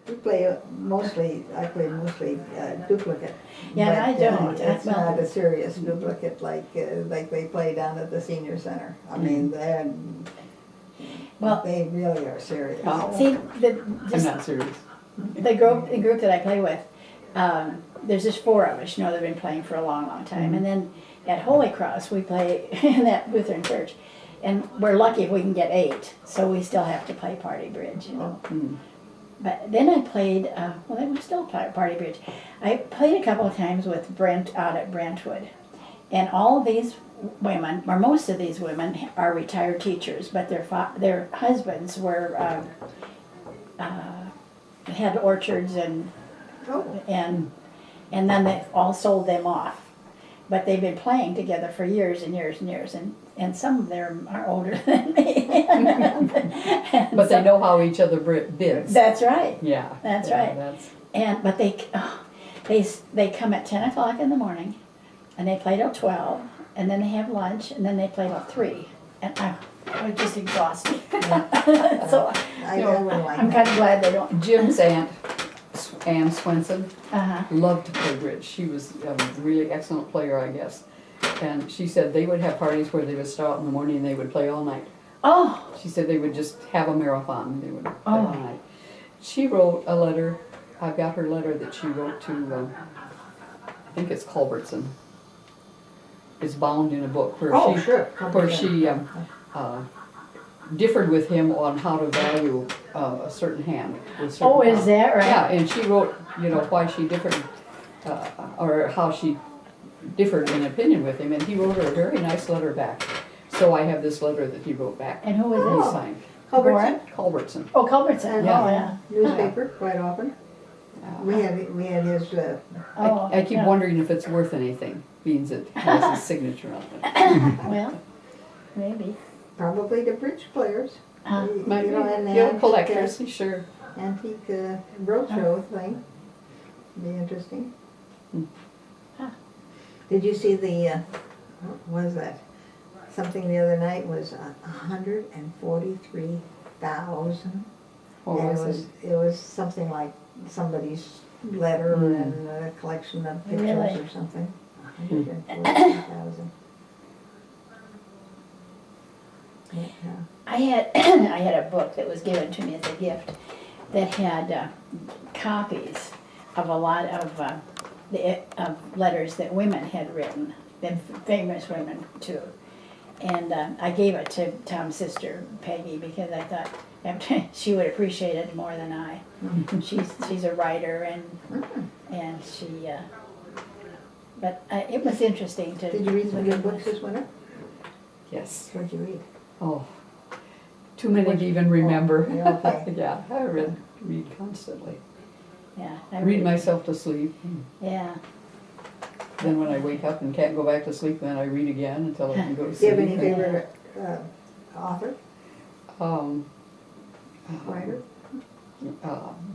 We play mostly, I play mostly duplicate. Yeah, but, I don't. It's Well, not a serious duplicate like they play down at the senior center. I mean, Well, they really are serious. Oh. see, I'm not serious. the group that I play with, there's just 4 of us, they've been playing for a long, long time. And then at Holy Cross, we play in that Lutheran church. And we're lucky if we can get 8, so we still have to play party bridge, But then I played, well, it was still party bridge. I played a couple of times with Brent out at Brentwood. And all of these women, or most of these women, are retired teachers, but their husbands were, had orchards and then they all sold them off. But they've been playing together for years and years and years, and some of them are older than me. But they know how each other bids. That's right. Yeah. That's yeah, right. But they come at 10 o'clock in the morning, and they play till 12, and then they have lunch, and then they play till 3. And I'm just exhausted. So I wouldn't like I'm that. kind of glad they don't. Jim's aunt, Ann Swenson, Uh-huh. loved to play bridge. She was a really excellent player, I guess. And she said they would have parties where they would start out in the morning and they would play all night. Oh, She said they would just have a marathon. They would play Oh. all night. She wrote a letter. I've got her letter that she wrote to, I think it's Culbertson. It's bound in a book where Oh, she, sure. where she differed with him on how to value a certain hand. With certain oh, is power. that right? Yeah, and she wrote, why she differed, or how she differed in opinion with him, and he wrote her a very nice letter back. So I have this letter that he wrote back. And who was He it? signed. Culbertson? Culbertson. Oh, Culbertson. Yeah. Oh, yeah. Newspaper, quite often. We had his, Oh, I keep yeah. wondering if it's worth anything, being it has his signature on it. Well, maybe. probably the bridge players. Maybe, And the collectors, sure. antique roadshow thing. Be interesting. Huh. Did you see the, what was that? Something the other night was 143,000. What And was it? it was something like somebody's letter and a collection of pictures Really? or something. 143,000. Yeah. I had a book that was given to me as a gift that had copies of a lot of letters that women had written, famous women too. And I gave it to Tom's sister Peggy because I thought she would appreciate it more than I. She's a writer and she. But it was interesting to. Did you read some good books this winter? Yes. What did you read? Oh, too many to even remember. Yeah, okay. Yeah, I read constantly. Yeah. I read myself to sleep. Yeah. Then when I wake up and can't go back to sleep, then I read again until I can go to Do sleep. you have any favorite author, writer?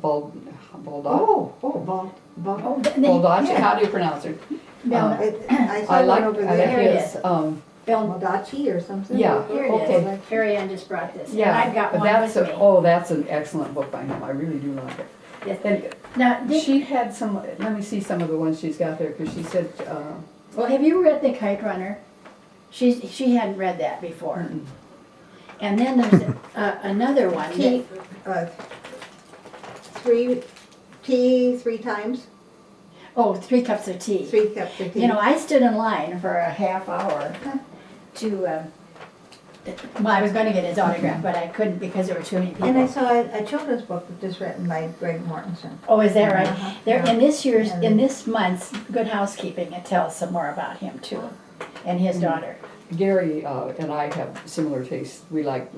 Baldacci. Yeah. How do you pronounce it? I saw I one like over I like there. his. Baldacci or something? Yeah. Here it Okay. is. Harry Ann just brought this. Yeah, And I've got but one that's with me. that's an excellent book by him. I really do like it. Yes. And Now, she had some. Let me see some of the ones she's got there because she said. well, have you read The Kite Runner? She hadn't read that before. Mm-mm. And then there's another one. Tea, tea 3 times, Oh, 3 cups of tea. 3 cups of tea. I stood in line for a half hour to, well, I was going to get his autograph, but I couldn't because there were too many people. And I saw a children's book just written by Greg Mortensen. Oh, is that right? Uh-huh. There, in Yeah. this month's Good Housekeeping, it tells some more about him too, and his daughter. Gary and I have similar tastes. We like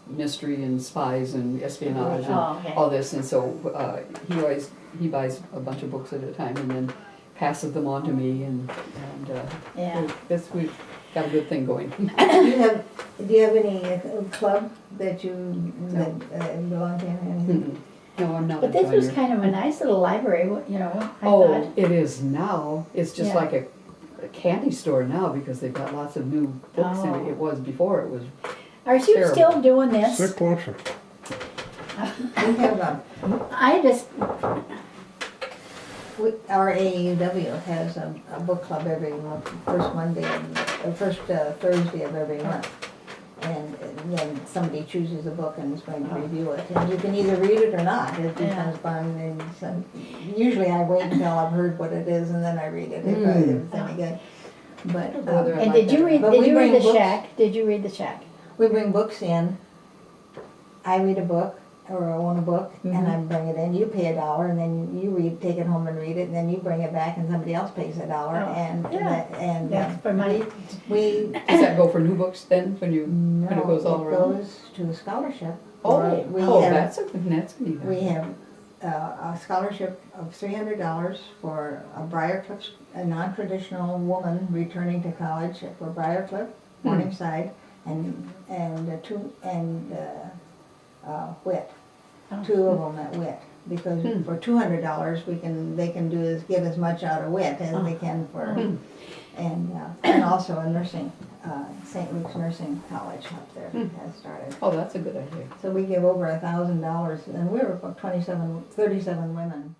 mystery and spies and espionage and Oh, okay. all this, and so he buys a bunch of books at a time and then passes them on to me, and Yeah. we've got a good thing going. Do you have any club that you belong to? Anything? No, I'm not. But a this was joiner. kind of a nice little library, I Oh, thought. it is now. It's just Yeah. like a candy store now because they've got lots of new books in Oh. it. It was before. It was Are you terrible. still doing this? Sit closer. We have I just, our AAUW has a book club every month, first Monday and first Thursday of every month. And then somebody chooses a book and is going to review it. And you can either read it or not. It depends upon, and usually I wait until I've heard what it is and then I read it if it's any good. But, and did you read, But did we you read bring The books. Shack? Did you read The Shack? we bring books in. I read a book, or I own a book, and I bring it in. You pay $1, and then you take it home and read it, and then you bring it back, and somebody else pays $1, Oh, and yeah. and Yeah, for money. we Does that go for new books then, when it goes all around? It goes to a scholarship. Oh, We oh, have- that's neat. We have a scholarship of $300 for a non-traditional woman returning to college for Briarcliff, Morningside, and Whit. Oh. 2 of them at Whit. Because for $200 they can get as much out of Whit as they can for, and also a nursing, St. Luke's Nursing College up there has started. Oh, that's a good idea. So we give over $1,000, and we were about 37 women